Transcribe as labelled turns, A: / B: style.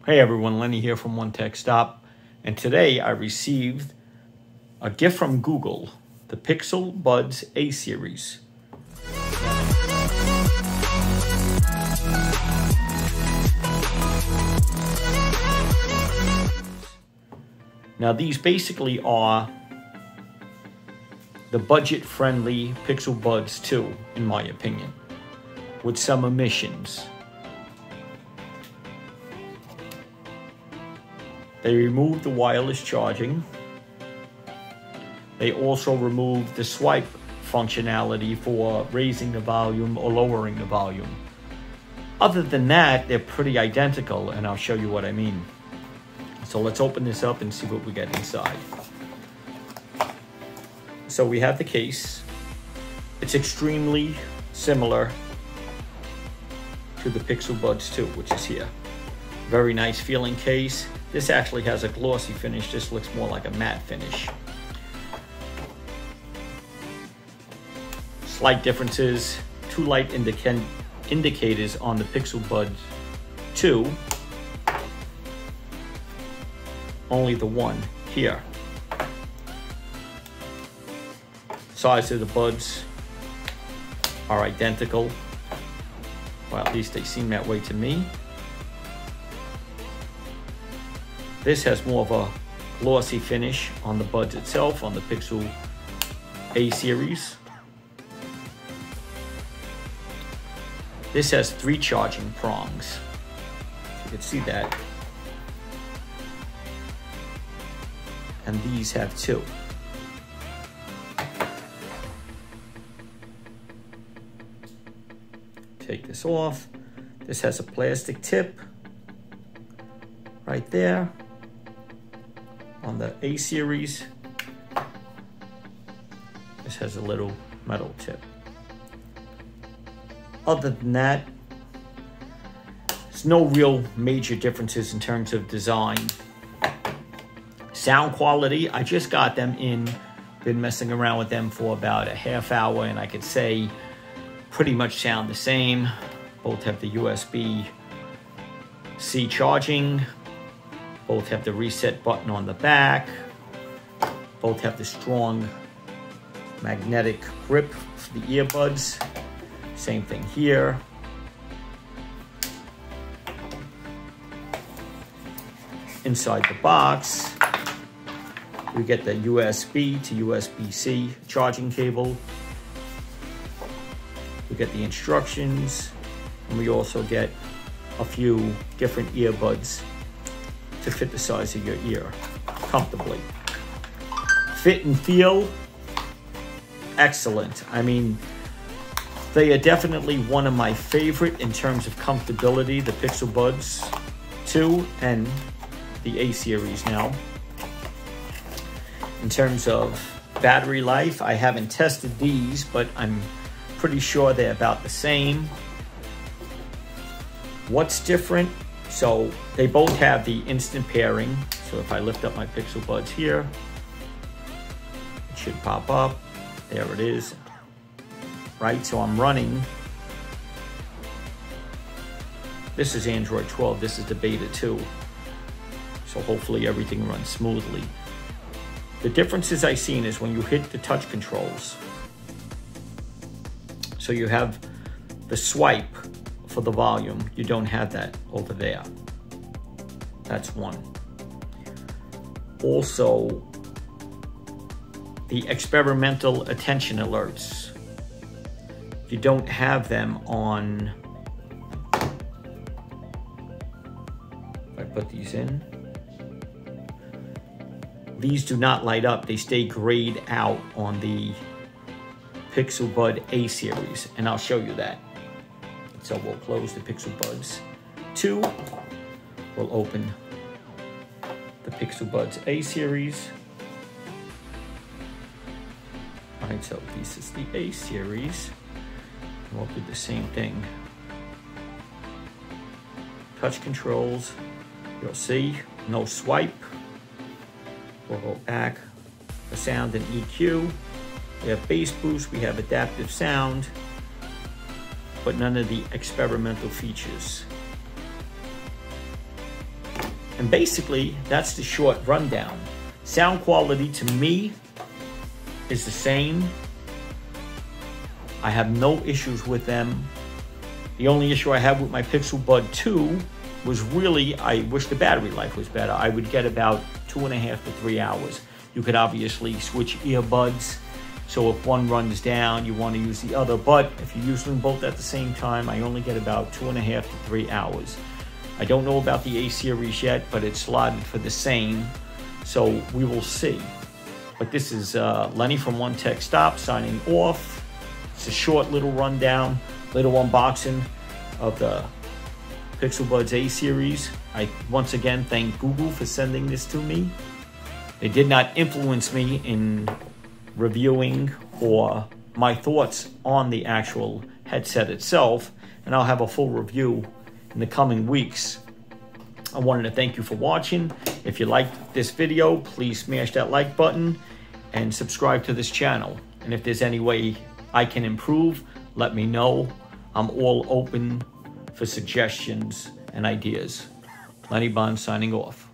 A: Hey everyone, Lenny here from OneTechStop, and today I received a gift from Google, the Pixel Buds A series. Now these basically are the budget-friendly Pixel Buds 2, in my opinion, with some omissions. They removed the wireless charging. They also removed the swipe functionality for raising the volume or lowering the volume. Other than that, they're pretty identical, and I'll show you what I mean. So let's open this up and see what we get inside. So we have the case. It's extremely similar to the Pixel Buds 2, which is here. Very nice feeling case. This actually has a glossy finish. This looks more like a matte finish. Slight differences. 2 light indicators on the Pixel Buds 2. Only the one here. Size of the buds are identical. Well, at least they seem that way to me. This has more of a glossy finish on the buds itself, on the Pixel A series. This has 3 charging prongs. You can see that. And these have 2. Take this off. This has a plastic tip right there on the A series. This has a little metal tip. Other than that, there's no real major differences in terms of design. Sound quality, I just got them in, been messing around with them for about a half hour, and I could say pretty much sound the same. Both have the USB-C charging. Both have the reset button on the back. Both have the strong magnetic grip for the earbuds. Same thing here. Inside the box, we get the USB to USB-C charging cable. We get the instructions, and we also get a few different earbuds to fit the size of your ear comfortably. Fit and feel, excellent. I mean, they are definitely one of my favorite in terms of comfortability, the Pixel Buds 2 and the A series now. In terms of battery life, I haven't tested these, but I'm pretty sure they're about the same. What's different? So they both have the instant pairing. So if I lift up my Pixel Buds here, it should pop up. There it is. Right, so I'm running. This is Android 12, this is the beta 2. So hopefully everything runs smoothly. The differences I've seen is when you hit the touch controls. So you have the swipe for the volume. You don't have that over there. That's one. Also, the experimental attention alerts. You don't have them on, if I put these in, these do not light up. They stay grayed out on the Pixel Bud A series, and I'll show you that. So we'll close the Pixel Buds 2. We'll open the Pixel Buds A series. All right, so this is the A series. We'll do the same thing. Touch controls, you'll see, no swipe. We'll go back for sound and EQ. We have bass boost, we have adaptive sound, but none of the experimental features. And basically, that's the short rundown. Sound quality to me is the same. I have no issues with them. The only issue I have with my Pixel Bud 2 was really, I wish the battery life was better. I would get about 2.5 to 3 hours. You could obviously switch earbuds. So if one runs down, you want to use the other. But if you use them both at the same time, I only get about 2.5 to 3 hours. I don't know about the A series yet, but it's slotted for the same. So we will see. But this is Lenny from OneTechStop signing off. It's a short little rundown, little unboxing of the Pixel Buds A series. I once again thank Google for sending this to me. They did not influence me in reviewing or my thoughts on the actual headset itself, and I'll have a full review in the coming weeks. I wanted to thank you for watching. If you liked this video, please smash that like button and subscribe to this channel. And if there's any way I can improve, let me know. I'm all open for suggestions and ideas. Lenny Bond signing off.